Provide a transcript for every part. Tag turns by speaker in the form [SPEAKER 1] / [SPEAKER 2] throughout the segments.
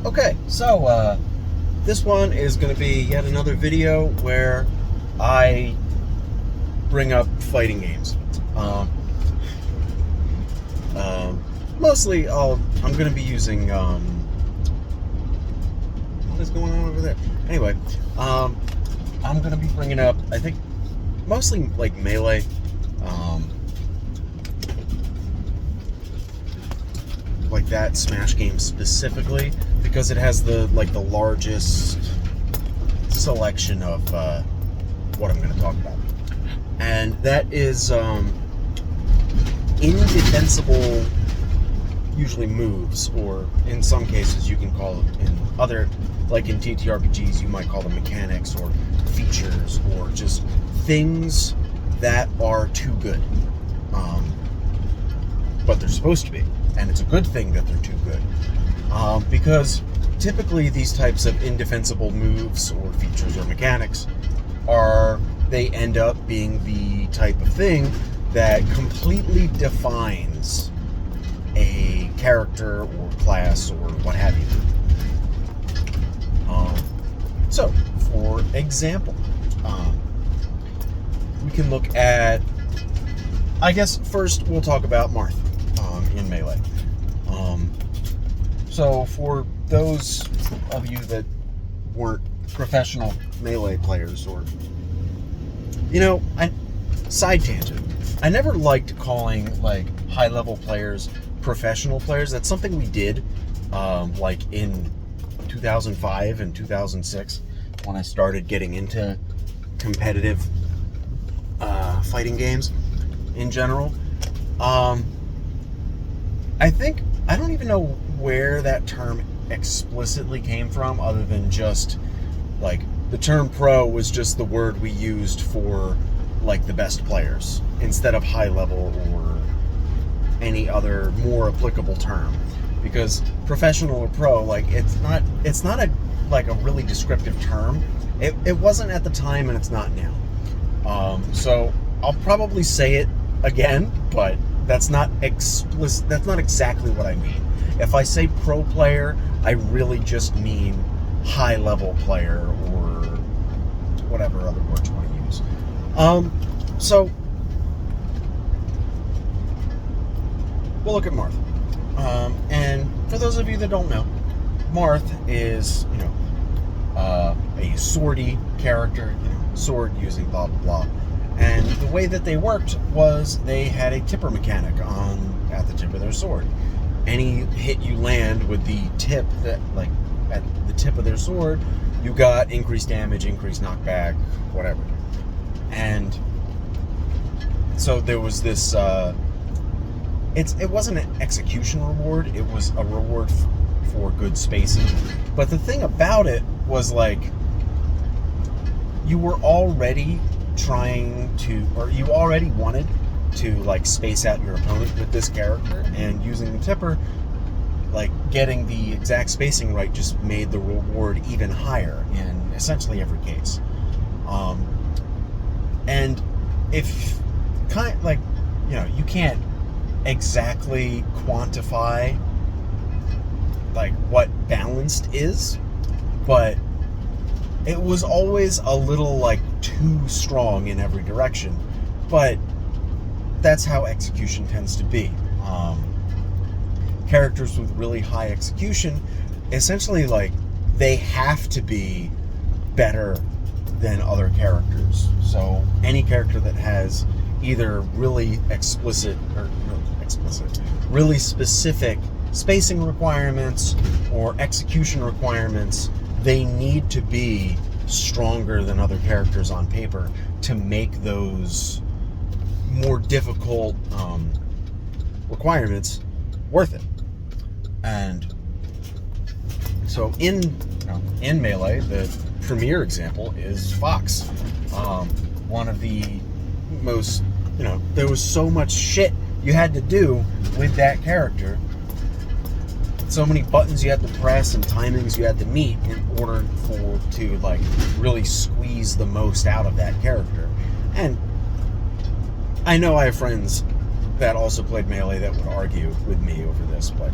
[SPEAKER 1] Okay, so this one is going to be yet another video where I bring up fighting games. Mostly, I'm going to be using. What is going on over there? Anyway, I'm going to be bringing up, I think, mostly like Melee. Like that Smash game specifically, because it has the largest selection of what I'm going to talk about, and that is indefensible, usually moves, or in some cases you can call it, in other, like in TTRPGs, you might call them mechanics or features or just things that are too good, but they're supposed to be. And it's a good thing that they're too good, because typically these types of indefensible moves or features or mechanics they end up being the type of thing that completely defines a character or class or what have you. So, for example, we can look at, I guess first we'll talk about Marth in Melee. So for those of you that weren't professional Melee players, or, side tangent, I never liked calling like high-level players professional players. That's something we did like in 2005 and 2006 when I started getting into competitive fighting games in general. I don't even know where that term explicitly came from, other than just, like, the term pro was just the word we used for, like, the best players, instead of high level or any other more applicable term. Because professional or pro, like, it's not a really descriptive term. It wasn't at the time, and it's not now. So I'll probably say it again, but that's not explicit. That's not exactly what I mean. If I say pro player, I really just mean high level player, or whatever other words you want to use. So we'll look at Marth. And for those of you that don't know, Marth is a swordy character, sword using blah blah blah. And the way that they worked was they had a tipper mechanic at the tip of their sword. Any hit you land with the tip, at the tip of their sword, you got increased damage, increased knockback, whatever. And so there was this. It wasn't an execution reward. It was a reward for good spacing. But the thing about it was, like, you were already you already wanted to, like, space out your opponent with this character, and using the tipper, like, getting the exact spacing right just made the reward even higher in essentially every case. And if you can't exactly quantify, like, what balanced is, but it was always a little, like, too strong in every direction. But that's how execution tends to be. Characters with really high execution, essentially, like, they have to be better than other characters. So any character that has either really really specific spacing requirements or execution requirements, they need to be stronger than other characters on paper to make those more difficult requirements worth it. And so in Melee, the premier example is Fox. One of the most, there was so much shit you had to do with that character. So many buttons you had to press and timings you had to meet in order to like really squeeze the most out of that character. And I know I have friends that also played Melee that would argue with me over this, but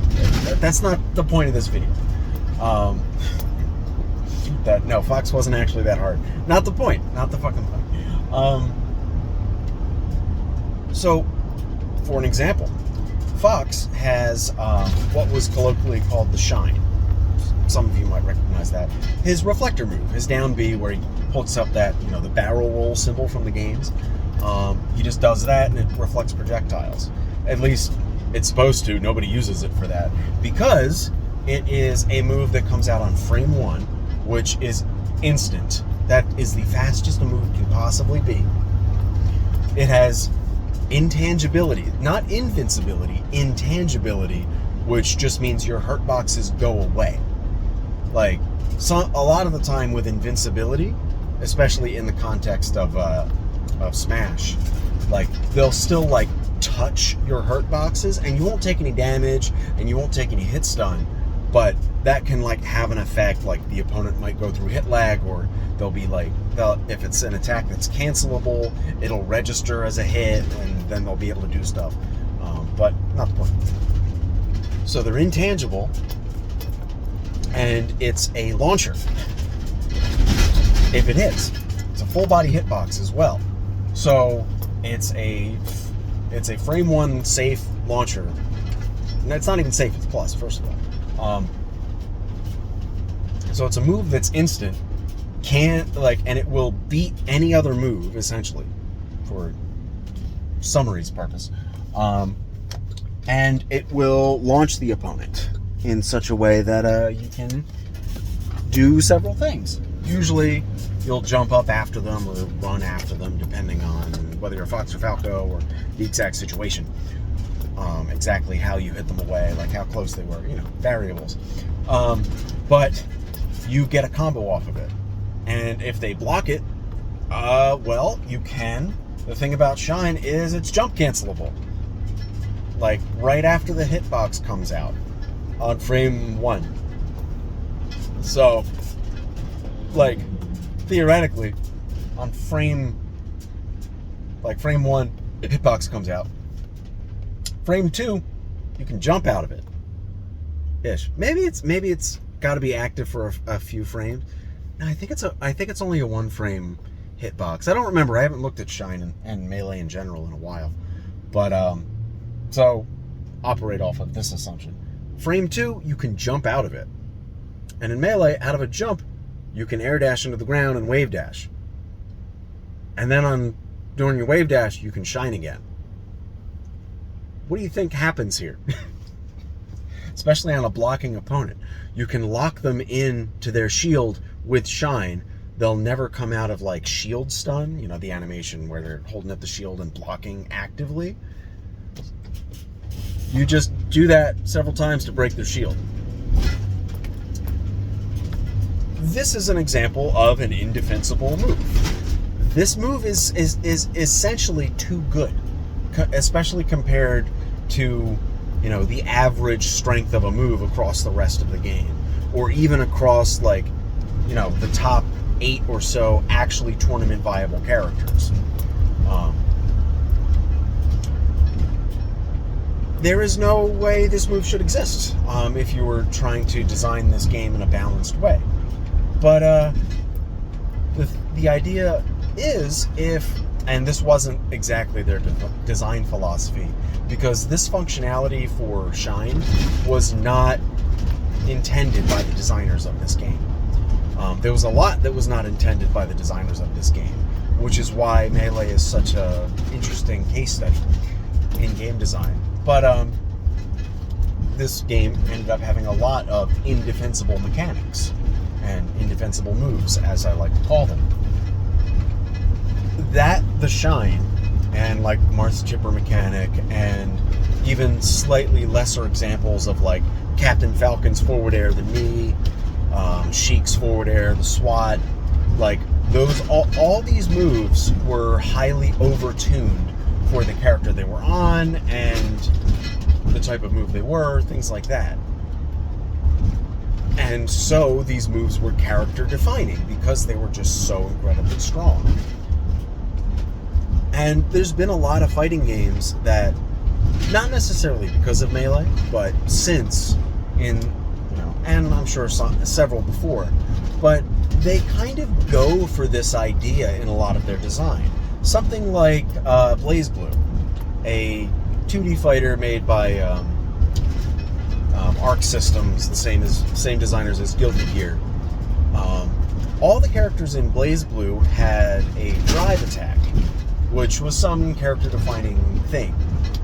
[SPEAKER 1] that's not the point of this video. No, Fox wasn't actually that hard. Not the point. Not the fucking point. So, for an example, Fox has what was colloquially called the Shine. Some of you might recognize that. His reflector move, his down B, where he holds up that, the barrel roll symbol from the games. He just does that and it reflects projectiles. At least it's supposed to. Nobody uses it for that. Because it is a move that comes out on frame 1, which is instant. That is the fastest a move can possibly be. It has intangibility, not invincibility, intangibility, which just means your hurt boxes go away. Like, a lot of the time with invincibility, especially in the context of Smash, like, they'll still, like, touch your hurt boxes, and you won't take any damage, and you won't take any hit stun, but that can, like, have an effect. Like, the opponent might go through hit lag, or they'll be like, if it's an attack that's cancelable, it'll register as a hit, and then they'll be able to do stuff. But not the point. So they're intangible, and it's a launcher. If it hits, it's a full body hitbox as well. So it's a frame 1 safe launcher. And it's not even safe, it's plus, first of all. So it's a move that's instant, and it will beat any other move, essentially, for summary's purpose. And it will launch the opponent in such a way that you can do several things. Usually, you'll jump up after them or run after them, depending on whether you're Fox or Falco or the exact situation. Exactly how you hit them away, like how close they were, variables. But you get a combo off of it. And if they block it, well, you can. The thing about Shine is it's jump cancelable. Like, right after the hitbox comes out on frame 1. So, like, theoretically, on frame 1, hitbox comes out. Frame 2, you can jump out of it. Ish. Maybe it's got to be active for a few frames. No, I think it's only a 1 frame hitbox. I don't remember. I haven't looked at Shine and Melee in general in a while. But so operate off of this assumption. Frame 2, you can jump out of it. And in Melee, out of a jump, you can air dash into the ground and wave dash. And then during your wave dash, you can Shine again. What do you think happens here? Especially on a blocking opponent. You can lock them into their shield with Shine. They'll never come out of, like, shield stun, the animation where they're holding up the shield and blocking actively. You just do that several times to break their shield. This is an example of an indefensible move. This move is essentially too good, especially compared to, the average strength of a move across the rest of the game, or even across, like, the top 8 or so actually tournament viable characters. There is no way this move should exist if you were trying to design this game in a balanced way. But the idea is, and this wasn't exactly their design philosophy, because this functionality for Shine was not intended by the designers of this game. There was a lot that was not intended by the designers of this game, which is why Melee is such an interesting case study in game design. But this game ended up having a lot of indefensible mechanics and indefensible moves, as I like to call them. The Shine, and like Marth's Chipper mechanic, and even slightly lesser examples of, like, Captain Falcon's forward air, the knee, Sheik's forward air, the SWAT, like, all these moves were highly overtuned for the character they were on and the type of move they were, things like that. And so these moves were character defining because they were just so incredibly strong. And there's been a lot of fighting games that Not necessarily because of Melee, but since and I'm sure several before, but they kind of go for this idea in a lot of their design. Something like BlazBlue, a 2D fighter made by Arc Systems, the same designers as Guilty Gear. All the characters in BlazBlue had a drive attack, which was some character-defining thing,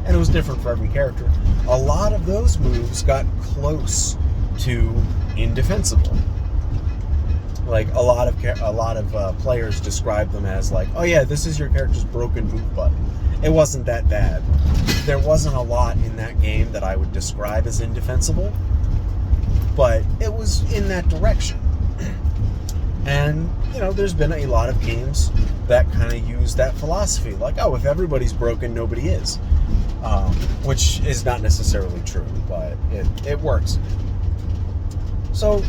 [SPEAKER 1] and it was different for every character. A lot of those moves got close to Indefensible. Like a lot of players describe them as like, oh yeah, this is your character's broken move button. It wasn't that bad. There wasn't a lot in that game that I would describe as Indefensible, but it was in that direction. And, there's been a lot of games that kind of use that philosophy. Like, oh, if everybody's broken, nobody is. Which is not necessarily true, but it works. So,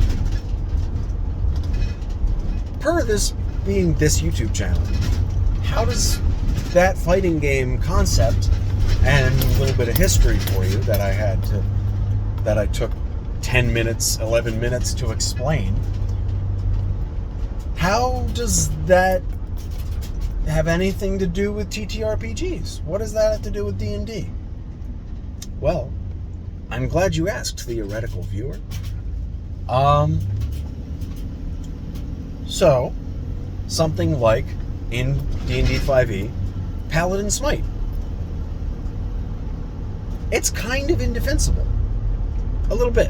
[SPEAKER 1] per this being this YouTube channel, how does that fighting game concept and a little bit of history for you that I took 10 minutes, 11 minutes to explain, how does that have anything to do with TTRPGs? What does that have to do with D&D? Well, I'm glad you asked, theoretical viewer. So, something like in D&D 5e, Paladin Smite. It's kind of indefensible. A little bit.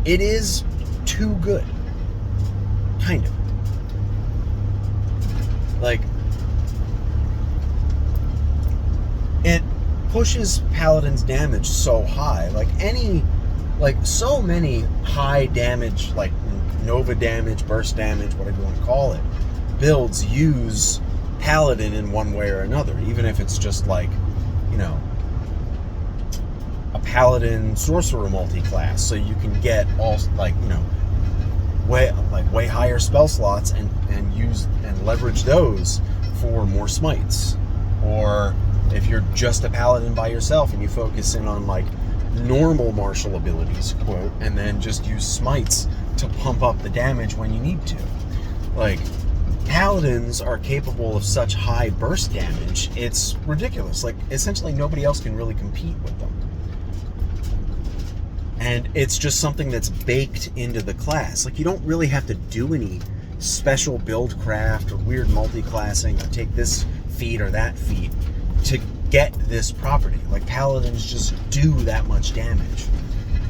[SPEAKER 1] It is too good. Kind of. Like, it pushes Paladin's damage so high. So many high damage, like Nova damage, burst damage, whatever you want to call it, builds use Paladin in one way or another, even if it's just like, a Paladin Sorcerer multi-class, so you can get all, way higher spell slots and use and leverage those for more smites. Or if you're just a Paladin by yourself and you focus in on normal martial abilities, quote, and then just use smites to pump up the damage when you need to. Paladins are capable of such high burst damage, it's ridiculous. Essentially nobody else can really compete with them. And it's just something that's baked into the class. You don't really have to do any special build craft or weird multi-classing or take this feat or that feat to get this property. Paladins just do that much damage.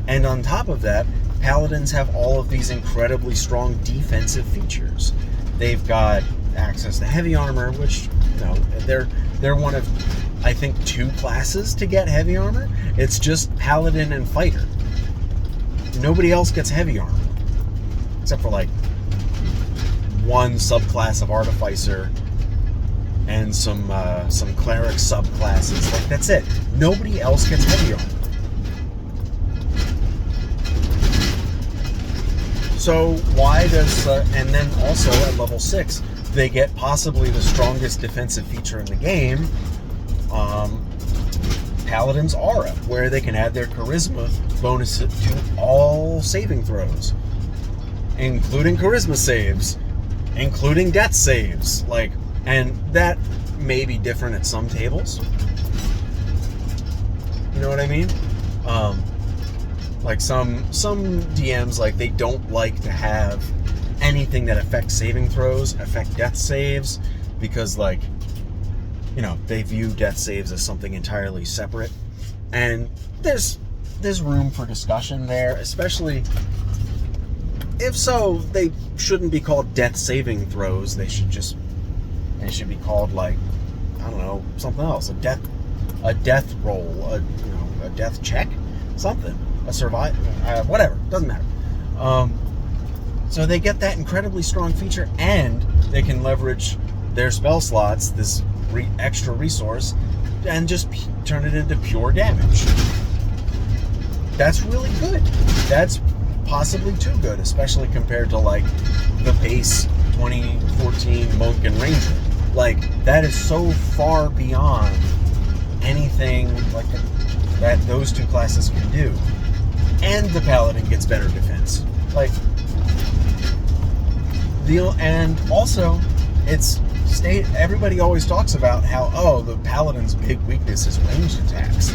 [SPEAKER 1] And on top of that, Paladins have all of these incredibly strong defensive features. They've got access to heavy armor, which, they're one of, I think, 2 classes to get heavy armor. It's just Paladin and Fighter. Nobody else gets heavy armor, except for one subclass of Artificer and some cleric subclasses. That's it. Nobody else gets heavy armor. So why does and then also at level 6 they get possibly the strongest defensive feature in the game, Paladin's Aura, where they can add their charisma bonus to all saving throws, including charisma saves, including death saves. And that may be different at some tables. You know what I mean? Some DMs, they don't like to have anything that affects saving throws affect death saves, because they view death saves as something entirely separate. And there's room for discussion there, especially if so, they shouldn't be called death saving throws. They should be called I don't know, something else, a death roll, a death check, something, a survive, whatever, doesn't matter. So they get that incredibly strong feature, and they can leverage their spell slots, this extra resource, and just turn it into pure damage. That's really good. That's possibly too good, especially compared to the base 2014 Monk and Ranger. That is so far beyond anything like that those two classes can do. And the paladin gets better defense. Like, and also, everybody always talks about how, the paladin's big weakness is ranged attacks.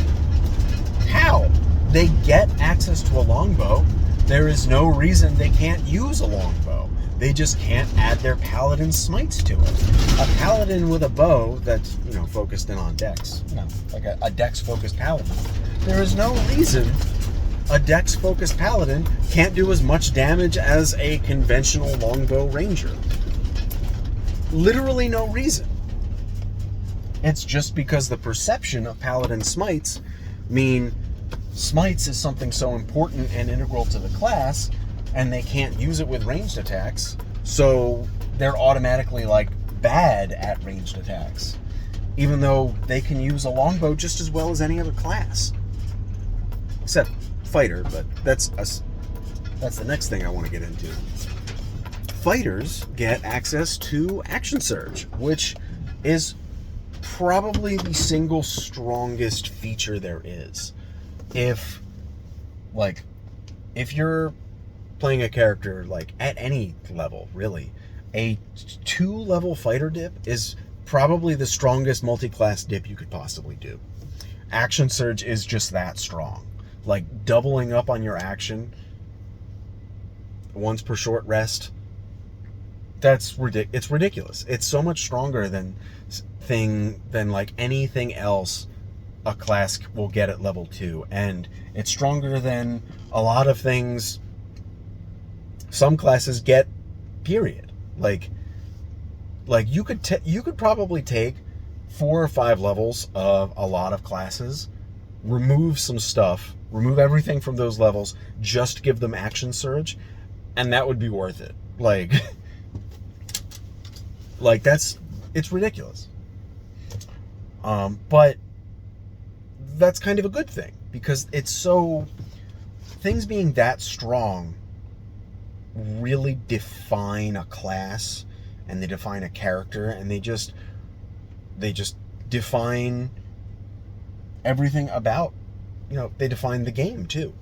[SPEAKER 1] How? They get access to a longbow. There is no reason they can't use a longbow. They just can't add their paladin smites to it. A paladin with a bow that's, focused in on dex, like a dex-focused paladin. There is no reason a dex-focused paladin can't do as much damage as a conventional longbow ranger. Literally no reason. It's just because the perception of paladin smites mean smites is something so important and integral to the class, and they can't use it with ranged attacks, so they're automatically bad at ranged attacks, even though they can use a longbow just as well as any other class, except fighter. But that's the next thing I want to get into. Fighters get access to action surge, which is probably the single strongest feature there is. If you're playing a character at any level, really, a 2-level fighter dip is probably the strongest multi-class dip you could possibly do. Action surge is just that strong. Doubling up on your action once per short rest, it's ridiculous. It's so much stronger than anything else a class will get at level 2, and it's stronger than a lot of things some classes get, period. You could probably take 4 or 5 levels of a lot of classes, remove some stuff, remove everything from those levels, just give them action surge, and that would be worth it. It's ridiculous. But that's kind of a good thing, because things being that strong really define a class, and they define a character, and they just define everything about, they define the game too.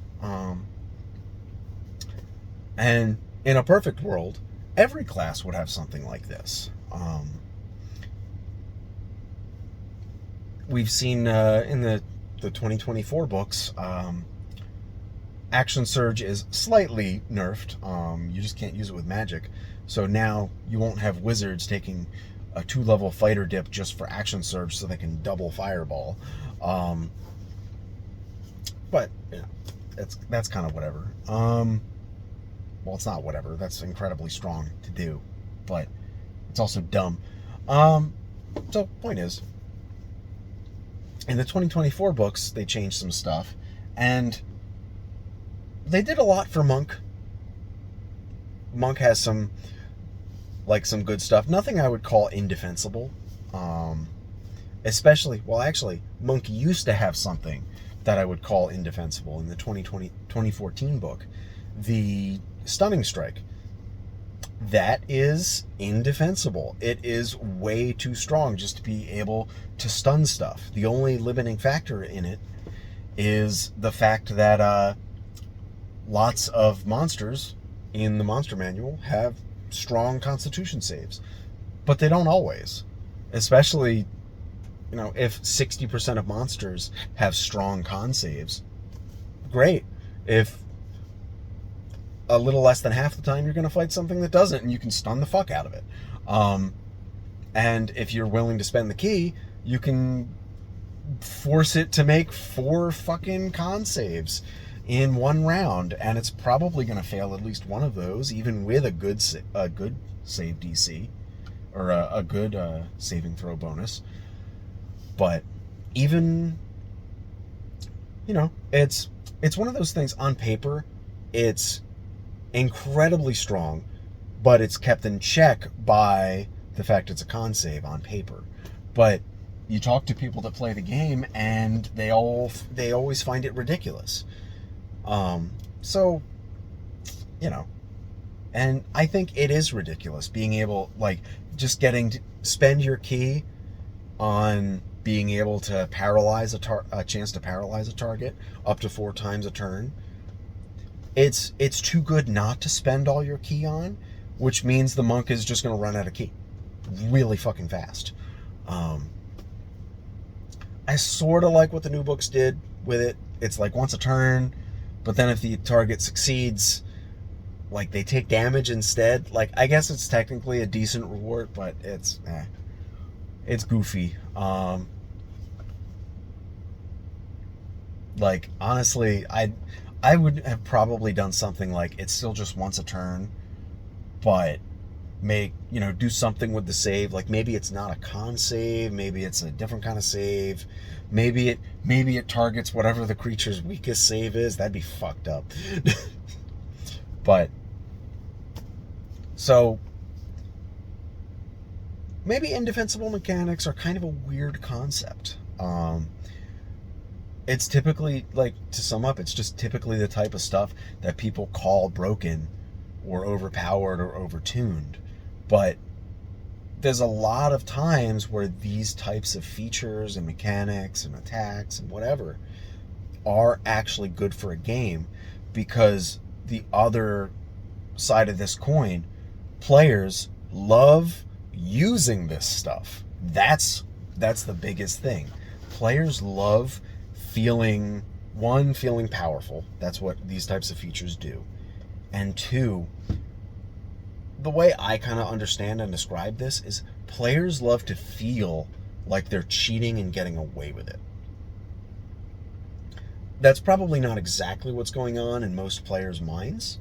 [SPEAKER 1] And in a perfect world, every class would have something like this. We've seen in the 2024 books, action surge is slightly nerfed. You just can't use it with magic. So now you won't have wizards taking a 2-level fighter dip just for action surge so they can double fireball. But that's kind of whatever. Well, it's not whatever. That's incredibly strong to do, but it's also dumb. So point is, in the 2024 books, they changed some stuff, and they did a lot for Monk. Monk has some good stuff. Nothing I would call indefensible. Actually, Monk used to have something that I would call indefensible in the 2014 book. The Stunning Strike. That is indefensible. It is way too strong just to be able to stun stuff. The only limiting factor in it is the fact that lots of monsters in the monster manual have strong constitution saves, but they don't always. Especially, if 60% of monsters have strong con saves, great. If a little less than half the time you're going to fight something that doesn't, and you can stun the fuck out of it. And if you're willing to spend the key, you can force it to make 4 fucking con saves in one round, and it's probably going to fail at least one of those, even with a good save DC, or a good saving throw bonus. But even, it's one of those things. On paper, it's incredibly strong, but it's kept in check by the fact it's a con save on paper. But you talk to people that play the game, and they always find it ridiculous. So, and I think it is ridiculous being able, just getting to spend your key on being able to paralyze a chance to paralyze a target up to 4 times a turn. It's too good not to spend all your ki on, which means the monk is just going to run out of ki really fucking fast. I sort of like what the new books did with it. It's like once a turn, but then if the target succeeds, like they take damage instead. Like, I guess it's technically a decent reward, but it's goofy. Like, honestly, I would have probably done something like it's still just once a turn, but do something with the save. Like, maybe it's not a con save, maybe it's a different kind of save, maybe it targets whatever the creature's weakest save is. That'd be fucked up. But so maybe indefensible mechanics are kind of a weird concept. It's typically, like, to sum up, it's just typically the type of stuff that people call broken or overpowered or overtuned. But there's a lot of times where these types of features and mechanics and attacks and whatever are actually good for a game, because the other side of this coin, players love using this stuff. That's the biggest thing. Players love feeling powerful. That's what these types of features do. And 2, the way I kind of understand and describe this is players love to feel like they're cheating and getting away with it. That's probably not exactly what's going on in most players' minds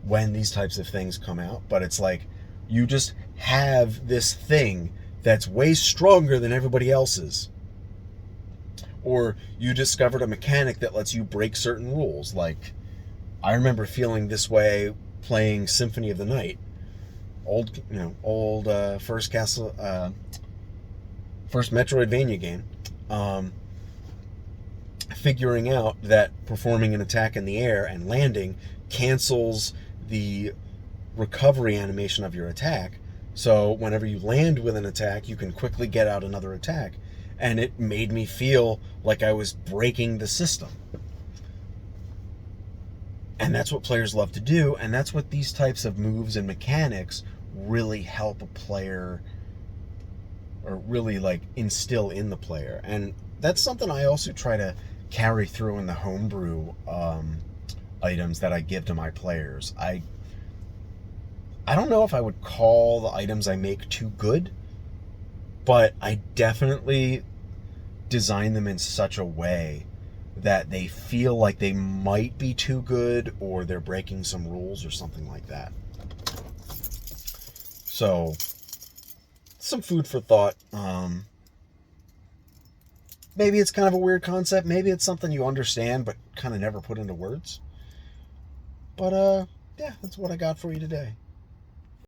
[SPEAKER 1] when these types of things come out, but it's like you just have this thing that's way stronger than everybody else's. Or you discovered a mechanic that lets you break certain rules. Like, I remember feeling this way playing Symphony of the Night, old first Metroidvania game. Figuring out that performing an attack in the air and landing cancels the recovery animation of your attack. So whenever you land with an attack, you can quickly get out another attack. And it made me feel like I was breaking the system. And that's what players love to do, and that's what these types of moves and mechanics really help a player, or really, like, instill in the player. And that's something I also try to carry through in the homebrew items that I give to my players. I don't know if I would call the items I make too good, but I definitely design them in such a way that they feel like they might be too good, or they're breaking some rules or something like that. So, some food for thought. Maybe it's kind of a weird concept. Maybe it's something you understand but kind of never put into words. But, yeah, that's what I got for you today.